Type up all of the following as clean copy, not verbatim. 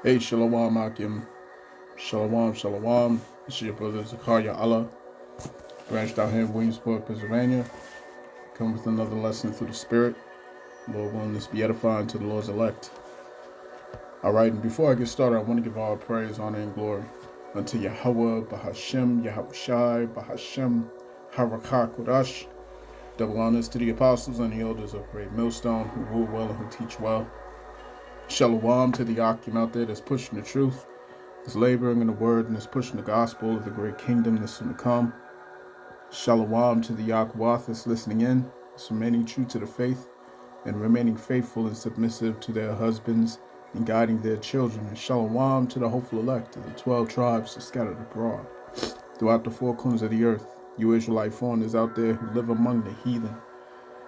Hey, Shalom, Akim. Shalom, Shalom. This is your brother Zakaria Allah, branched out here in Williamsport, Pennsylvania. Come with another lesson through the Spirit. Lord willing, this be edifying to the Lord's elect. All right, and before I get started, I want to give all praise, honor, and glory unto Yahawah Bahashem Yahawashi, Bahashem Harakah. Double honors to the apostles and the elders of Great Millstone who rule well and who teach well. Shalom to the Akim out there that's pushing the truth, that's laboring in the word, and that's pushing the gospel of the great kingdom that's soon to come. Shalom to the Yahawah that's listening in, that's remaining true to the faith and remaining faithful and submissive to their husbands and guiding their children. And shalom to the hopeful elect of the 12 tribes scattered abroad throughout the four corners of the earth. You Israelite foreigners out there who live among the heathen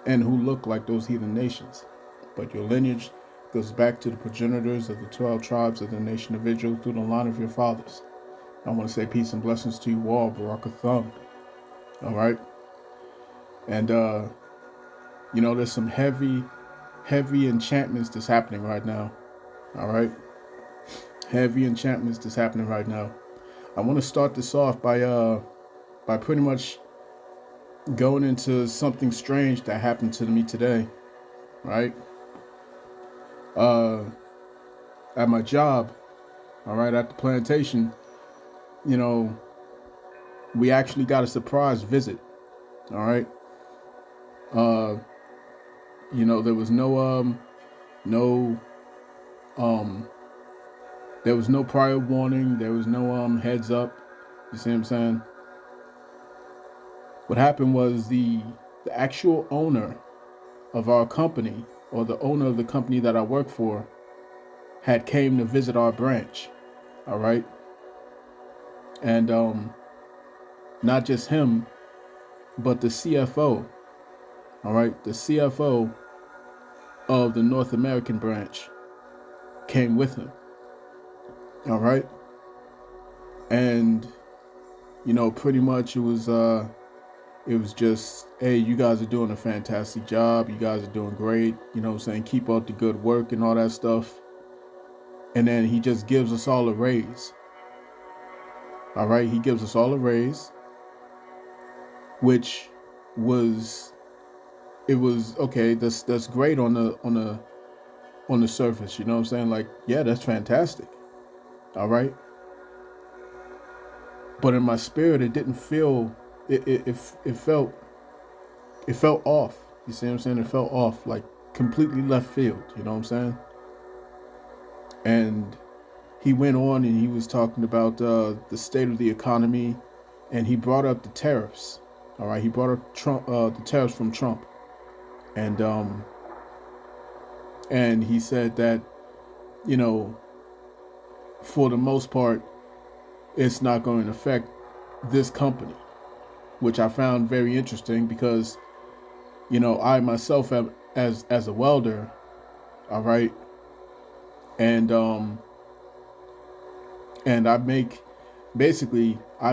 and who look like those heathen nations, but your lineage goes back to the progenitors of the 12 tribes of the nation of Israel through the line of your fathers. I want to say peace and blessings to you all, Barakatham. All right. And, there's some heavy enchantments that's happening right now. All right. Heavy enchantments that's happening right now. I want to start this off by pretty much going into something strange that happened to me today. Right. At my job, all right, at the plantation, we actually got a surprise visit. All right. There was there was no prior warning. There was no heads up. You see what I'm saying? What happened was the actual owner of our company, or the owner of the company that I work for, had came to visit our branch. All right. And not just him, but the CFO. All right. The CFO of the North American branch came with him. All right. And, pretty much it was just, hey, you guys are doing a fantastic job. You guys are doing great. You know what I'm saying? Keep up the good work and all that stuff. And then he just gives us all a raise. All right. He gives us all a raise, which was, okay. That's great on the surface. You know what I'm saying? Like, yeah, that's fantastic. All right. But in my spirit, it didn't feel, it felt off. You see what I'm saying? It felt off, like completely left field. You know what I'm saying? And he went on and he was talking about the state of the economy, and he brought up the tariffs. All right, he brought up Trump, the tariffs from Trump, and he said that, for the most part, it's not going to affect this company, which I found very interesting because, I myself am as a welder, all right, and I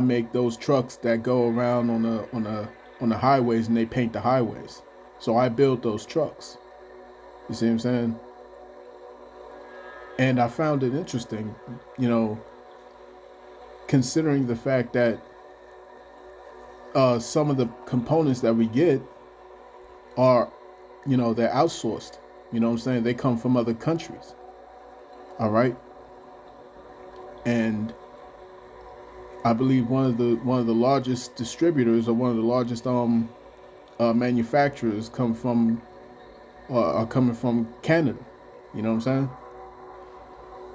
make those trucks that go around on the highways, and they paint the highways. So I build those trucks. You see what I'm saying? And I found it interesting, considering the fact that some of the components that we get are, they're outsourced. You know what I'm saying? They come from other countries. All right. And I believe one of the largest distributors, or one of the largest manufacturers, are coming from Canada. You know what I'm saying?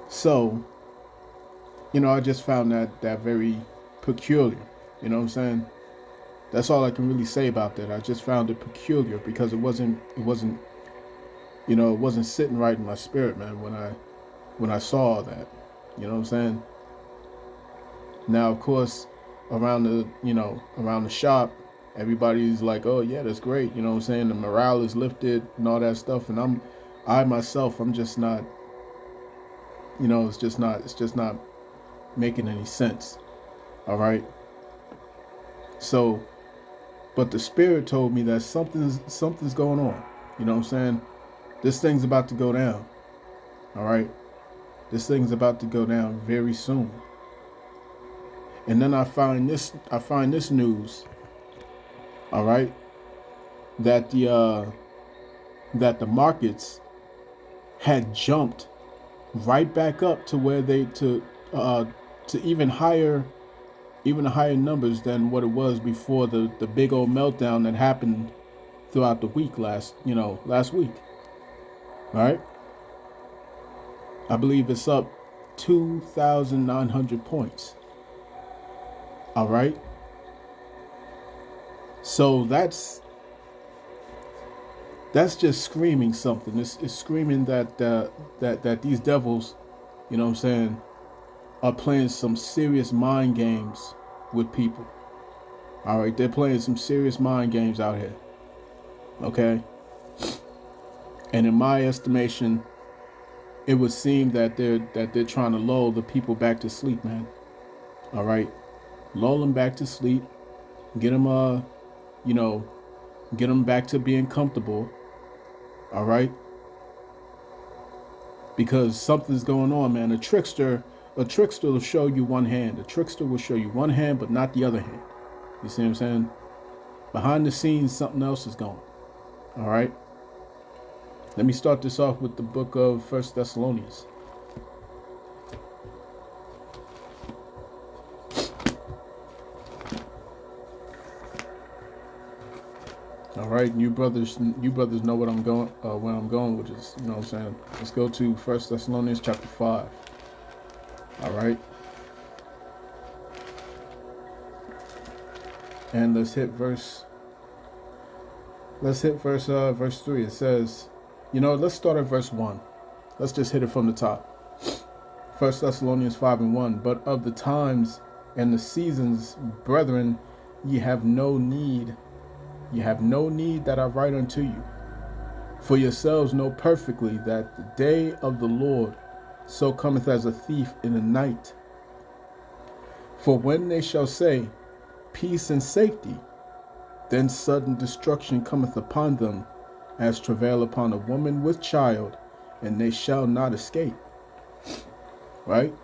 So, I just found that very peculiar. You know what I'm saying? That's all I can really say about that. I just found it peculiar because it wasn't sitting right in my spirit, man, when I saw that. You know what I'm saying? Now, of course, around the shop, everybody's like, oh yeah, that's great. You know what I'm saying? The morale is lifted and all that stuff. And I myself, I'm just not, it's just not making any sense. All right. So, but the spirit told me that something's going on. You know what I'm saying? This thing's about to go down. All right. This thing's about to go down very soon. And then I find this news, all right, that the markets had jumped right back up to where they to even higher numbers than what it was before the big old meltdown that happened throughout the week last week. All right, I believe it's up 2,900 points. All right, so that's just screaming something. It's screaming that these devils, you know what I'm saying, are playing some serious mind games with people. All right, they're playing some serious mind games out here. Okay, and in my estimation, it would seem that they're trying to lull the people back to sleep, man. All right, lull them back to sleep, get them get them back to being comfortable. All right, because something's going on, man. A trickster will show you one hand. A trickster will show you one hand, but not the other hand. You see what I'm saying? Behind the scenes, something else is going. All right. Let me start this off with the book of 1 Thessalonians. All right, you brothers know what I'm going, where I'm going, which is, you know what I'm saying. Let's go to 1 Thessalonians chapter 5. All right, and let's hit verse 3. It says, let's start at verse 1. Let's just hit it from the top. 1 Thessalonians 5:1. But of the times and the seasons, brethren, ye have no need that I write unto you. For yourselves know perfectly that the day of the Lord so cometh as a thief in the night. For when they shall say, peace and safety, then sudden destruction cometh upon them, as travail upon a woman with child, and they shall not escape. Right?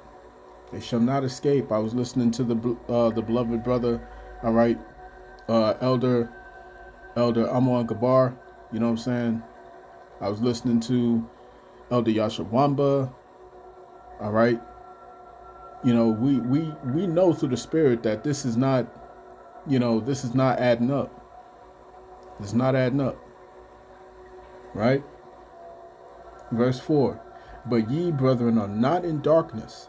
They shall not escape. I was listening to the beloved brother, all right, Elder Amon Gabar, you know what I'm saying? I was listening to Elder Yashawamba, all right? We know through the spirit that this is not, this is not adding up. It's not adding up, right? Verse 4, but ye, brethren, are not in darkness,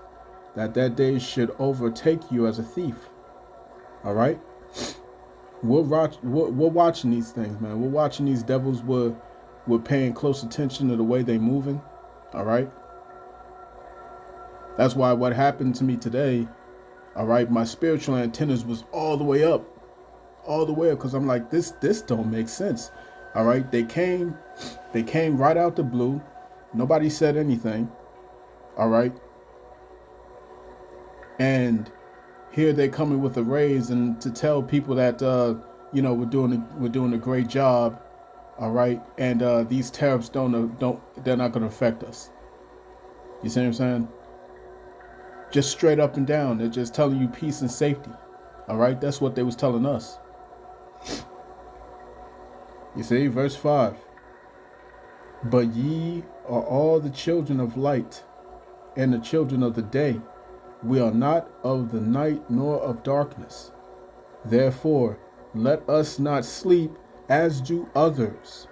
that day should overtake you as a thief, all right? We're watching these things, man. We're watching these devils. We're paying close attention to the way they're moving, all right? That's why what happened to me today, all right, my spiritual antennas was all the way up, because I'm like, this don't make sense, all right? They came right out the blue. Nobody said anything, all right? And here they're coming with a raise and to tell people that we're doing a great job, all right, and these tariffs they're not going to affect us. You see what I'm saying? Just straight up and down, they're just telling you peace and safety, all right. That's what they was telling us. You see, verse 5. But ye are all the children of light, and the children of the day. We are not of the night nor of darkness. Therefore, let us not sleep as do others,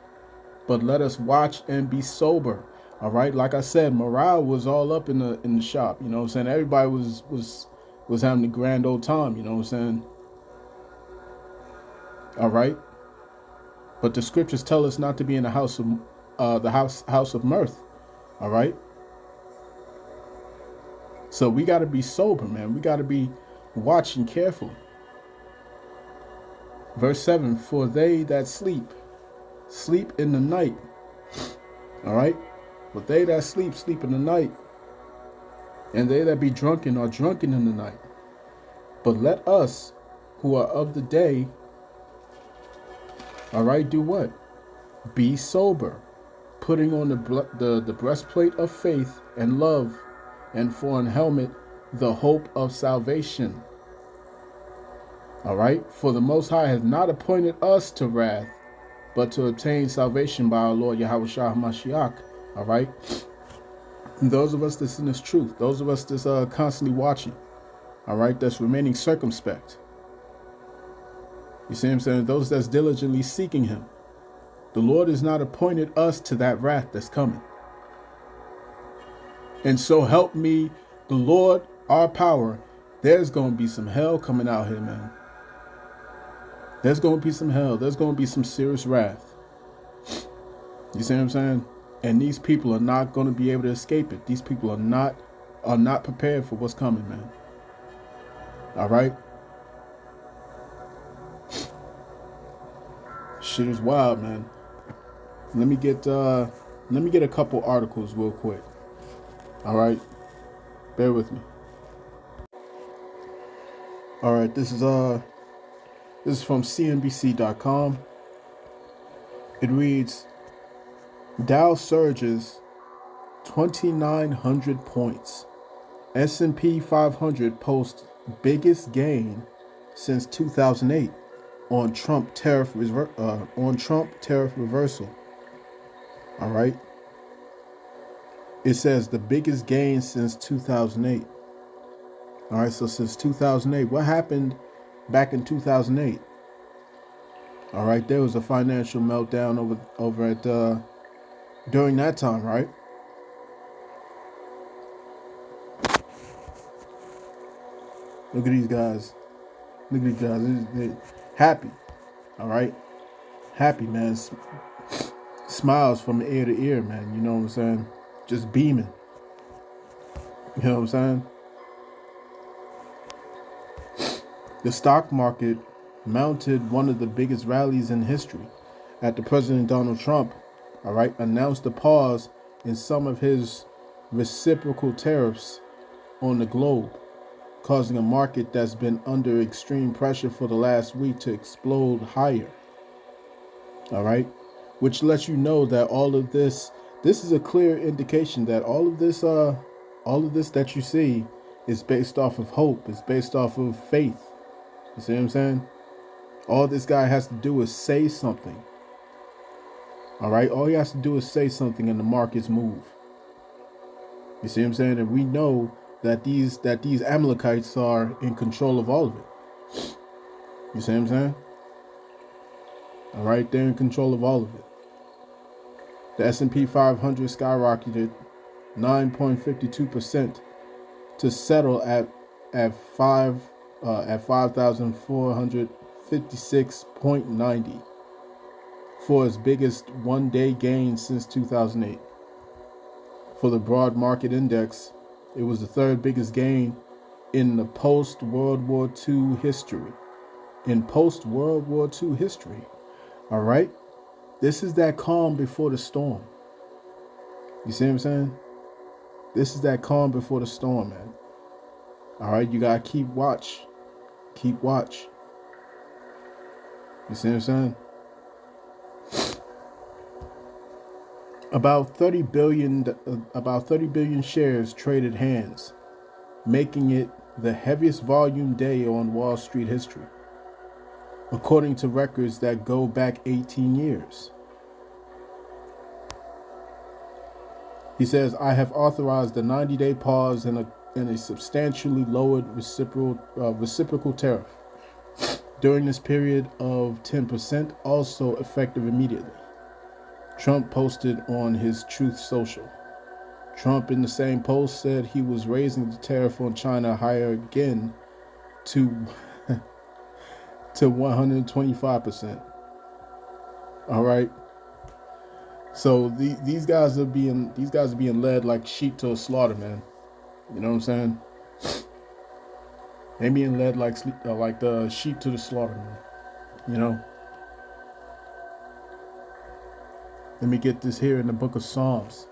but let us watch and be sober. All right, like I said, morale was all up in the shop. You know what I'm saying? Everybody was having a grand old time. You know what I'm saying? All right, but the scriptures tell us not to be in the house of mirth. All right. So we got to be sober, man. We got to be watching carefully. Verse 7, for they that sleep in the night. All right. But they that sleep in the night. And they that be drunken are drunken in the night. But let us who are of the day, all right, do what? Be sober, putting on the breastplate of faith and love, and for an helmet the hope of salvation. All right, for the Most High has not appointed us to wrath, but to obtain salvation by our Lord Yahawah Mashiach. All right, and those of us that's in this truth, those of us that's constantly watching, all right, that's remaining circumspect. You see what I'm saying? Those that's diligently seeking him. The Lord has not appointed us to that wrath that's coming. And so help me, the Lord, our power, there's going to be some hell coming out here, man. There's going to be some hell. There's going to be some serious wrath. You see what I'm saying? And these people are not going to be able to escape it. These people are not prepared for what's coming, man. All right? Shit is wild, man. Let me get a couple articles real quick. All right, bear with me. All right, this is from CNBC.com. It reads, Dow surges 2,900 points. S&P 500 posts biggest gain since 2008 on Trump tariff reversal. All right. It says the biggest gain since 2008. All right, so since 2008, what happened back in 2008? All right, there was a financial meltdown over at during that time, right? Look at these guys. Look at these guys. They're happy. All right, happy, man. Smiles from ear to ear, man. You know what I'm saying? Just beaming. You know what I'm saying? The stock market mounted one of the biggest rallies in history after President Donald Trump, all right, announced a pause in some of his reciprocal tariffs on the globe, causing a market that's been under extreme pressure for the last week to explode higher. All right, which lets you know that all of this is a clear indication that all of this that you see is based off of hope. It's based off of faith. You see what I'm saying? All this guy has to do is say something. All right, all he has to do is say something and the markets move. You see what I'm saying? And we know that these Amalekites are in control of all of it. You see what I'm saying? All right, they're in control of all of it. The S&P 500 skyrocketed 9.52% to settle at 5,456.90 for its biggest one-day gain since 2008. For the broad market index, it was the third biggest gain in the post-World War II history. All right? This is that calm before the storm. You see what I'm saying? This is that calm before the storm, man. All right, you gotta keep watch. Keep watch. You see what I'm saying? About 30 billion shares traded hands, making it the heaviest volume day on Wall Street history, according to records that go back 18 years. He says, I have authorized a 90-day pause and a substantially lowered reciprocal tariff during this period of 10%, also effective immediately. Trump posted on his Truth Social. Trump, in the same post, said he was raising the tariff on China higher again to 125%. All right. So these guys are being led like sheep to a slaughter, man. You know what I'm saying? They're being led like the sheep to the slaughter, man. You know. Let me get this here in the book of Psalms.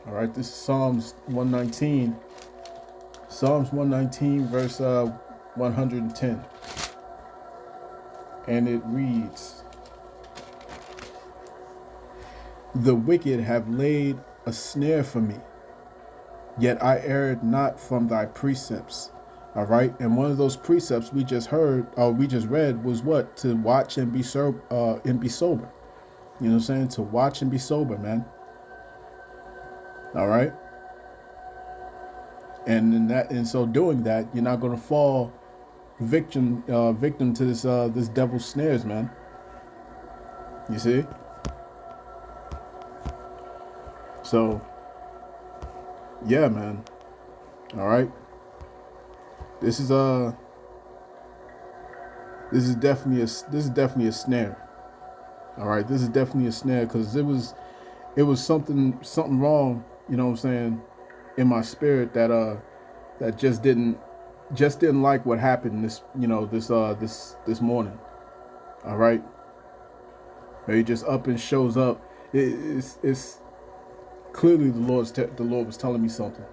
All right, this is Psalms 119. Psalms 119, verse 110. And it reads, "The wicked have laid a snare for me, yet I erred not from thy precepts." All right. And one of those precepts we just read was what? To watch and be sober. You know what I'm saying? To watch and be sober, man. All right. And in so doing that, you're not going to fall victim to this devil's snares, man. You see? So, yeah, man. All right. This is definitely a snare. All right. This is definitely a snare, because it was something wrong. You know what I'm saying? In my spirit that just didn't like what happened this morning. All right. He just up and shows up. It's clearly the Lord was telling me something.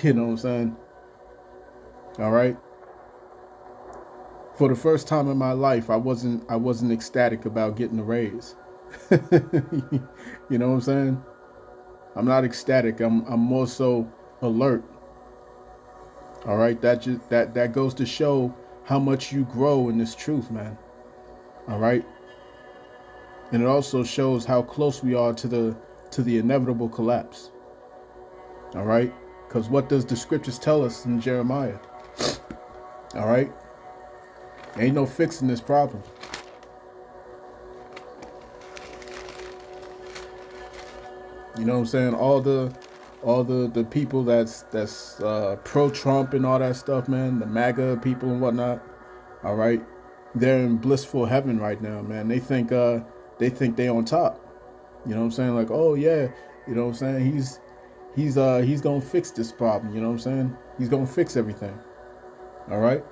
You know what I'm saying? All right. For the first time in my life, I wasn't ecstatic about getting a raise. You know what I'm saying? I'm not ecstatic. I'm more so alert. All right. That goes to show how much you grow in this truth, man. All right. And it also shows how close we are to the inevitable collapse. All right. Because what does the scriptures tell us in Jeremiah? All right. Ain't no fixing this problem. You know what I'm saying? All the people that's pro-Trump and all that stuff, man, the MAGA people and whatnot, all right, they're in blissful heaven right now, man. They think they on top. You know what I'm saying? Like, oh yeah, you know what I'm saying? He's gonna fix this problem. You know what I'm saying? He's gonna fix everything. All right.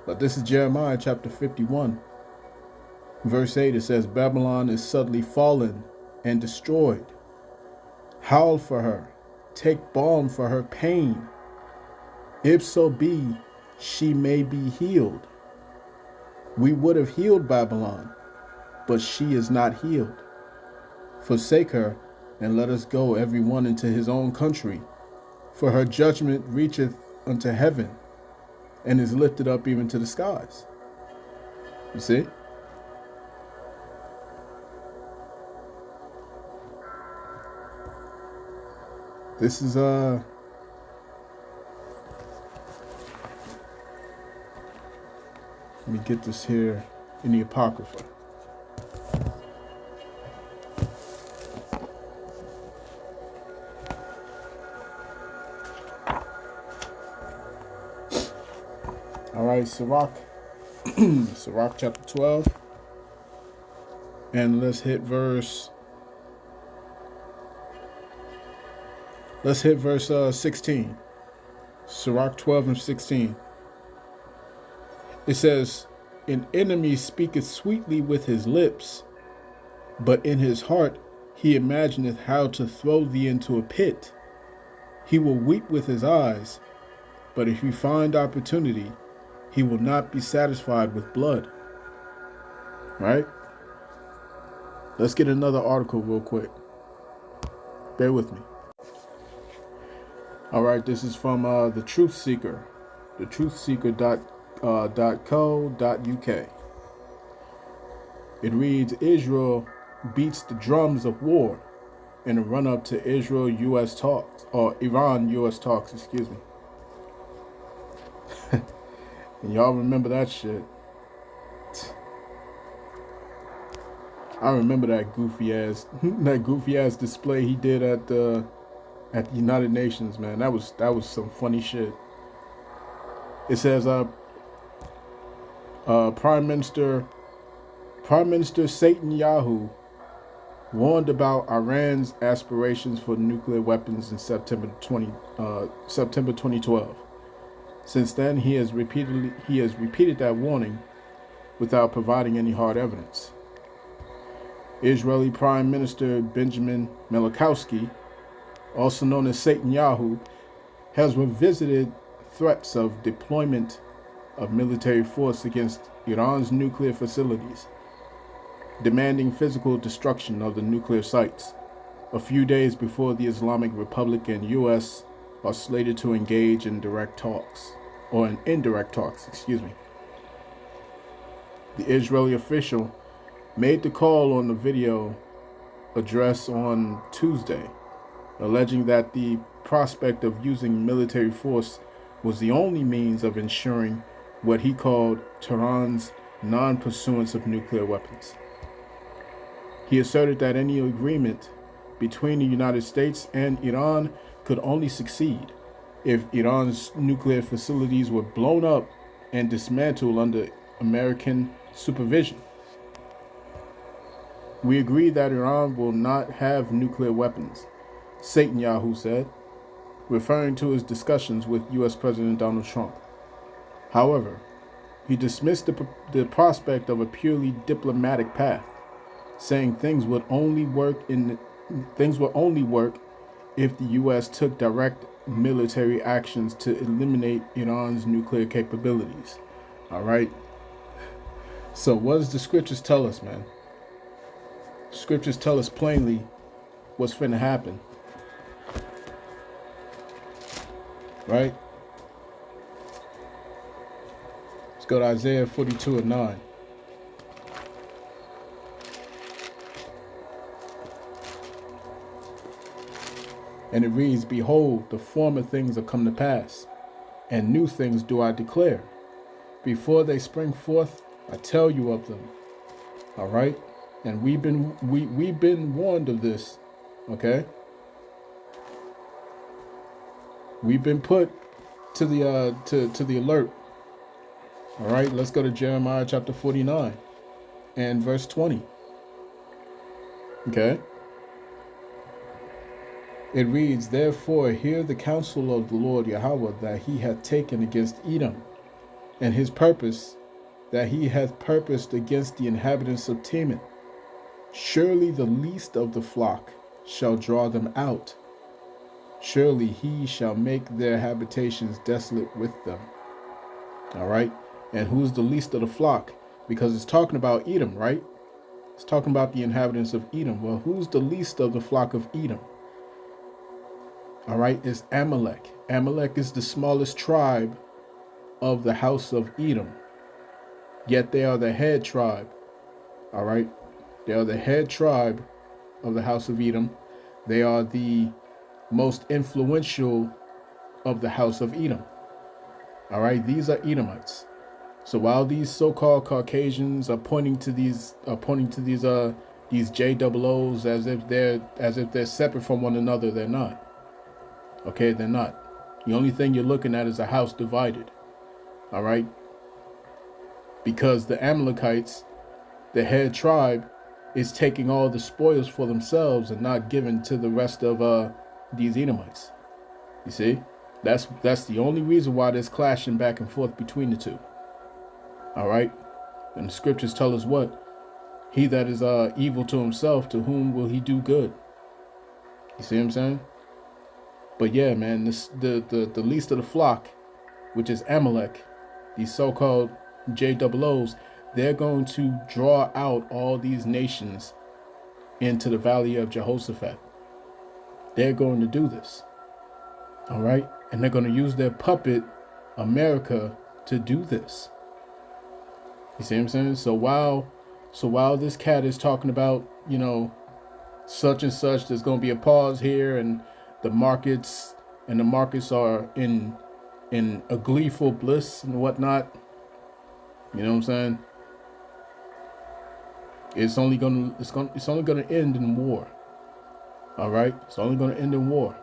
But this is Jeremiah chapter 51, verse 8. It says, "Babylon is suddenly fallen and destroyed. Howl for her, take balm for her pain. If so be she may be healed. We would have healed Babylon, but she is not healed. Forsake her, and let us go every one into his own country. For her judgment reacheth unto heaven, and is lifted up even to the skies." You see? This is let me get this here in the Apocrypha. All right, Sirach, Sirach chapter 12, and let's hit verse 16. Sirach 12 and 16. It says, "An enemy speaketh sweetly with his lips, but in his heart he imagineth how to throw thee into a pit. He will weep with his eyes, but if he find opportunity, he will not be satisfied with blood." Right? Let's get another article real quick. Bear with me. All right, this is from the Truth Seeker, thetruthseeker.co.uk. It reads, "Israel beats the drums of war in a run-up to Israel-U.S. talks, or Iran-U.S. talks, excuse me." And y'all remember that shit. I remember that goofy ass display he did at the United Nations, man. That was some funny shit. It says Prime Minister Satan Yahu warned about Iran's aspirations for nuclear weapons in September 2012. Since then, he has repeated that warning without providing any hard evidence. Israeli Prime Minister Benjamin Malachowski, also known as Satan Yahu, has revisited threats of deployment of military force against Iran's nuclear facilities, demanding physical destruction of the nuclear sites, a few days before the Islamic Republic and U.S. are slated to engage in indirect talks. The Israeli official made the call on the video address on Tuesday, alleging that the prospect of using military force was the only means of ensuring what he called Tehran's non-pursuance of nuclear weapons. He asserted that any agreement between the United States and Iran could only succeed if Iran's nuclear facilities were blown up and dismantled under American supervision. We agree that Iran will not have nuclear weapons, Netanyahu said, referring to his discussions with U.S. President Donald Trump. However, he dismissed the prospect of a purely diplomatic path, saying things would only work if the U.S. took direct military actions to eliminate Iran's nuclear capabilities. All right. So what does the scriptures tell us, man? Scriptures tell us plainly what's finna happen. Right? Let's go to Isaiah 42:9. And it reads, "Behold, the former things are come to pass, and new things do I declare. Before they spring forth, I tell you of them." All right? And we've been warned of this, okay? We've been put to the to the alert. All right, let's go to Jeremiah chapter 49 and verse 20. Okay? It reads, "Therefore hear the counsel of the Lord Yahawah that he hath taken against Edom, and his purpose that he hath purposed against the inhabitants of Teman. Surely the least of the flock shall draw them out. Surely he shall make their habitations desolate with them." All right. And who's the least of the flock? Because it's talking about Edom, right? It's talking about the inhabitants of Edom. Well, who's the least of the flock of Edom? All right. It's Amalek. Amalek is the smallest tribe of the house of Edom. Yet they are the head tribe. All right. They are the head tribe of the house of Edom. They are the most influential of the house of Edom. All right, these are Edomites. So while these so-called Caucasians are pointing to these JOOs as if they're separate from one another, they're not. Okay, they're not. The only thing you're looking at is a house divided. All right, because the Amalekites, the head tribe, is taking all the spoils for themselves and not giving to the rest of these Edomites. You see, that's the only reason why there's clashing back and forth between the two. All right, and the scriptures tell us what? He that is evil to himself, to whom will he do good? You see what I'm saying? But yeah, man, the least of the flock, which is Amalek, these so-called JOOs, they're going to draw out all these nations into the valley of Jehoshaphat. They're going to do this. All right. And they're going to use their puppet, America, to do this. You see what I'm saying? So while this cat is talking about, you know, such and such, there's going to be a pause here, and the markets are in a gleeful bliss and whatnot. You know what I'm saying? It's only gonna end in war. All right, it's only gonna end in war.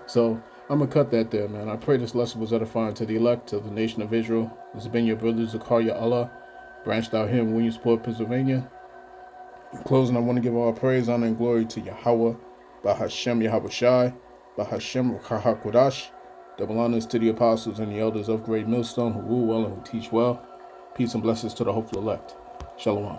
So I'm gonna cut that there, man. I pray this lesson was edifying to the elect, to the nation of Israel. This has been your brother Zakaria Allah, branched out here in Williamsport, Pennsylvania. In closing, I want to give all praise, honor, and glory to Yahawah Bahashem Yahawashi, Bahashem Yahawadah. Double honors to the apostles and the elders of Great Millstone who rule well and who teach well. Peace and blessings to the hopeful elect. Shalom.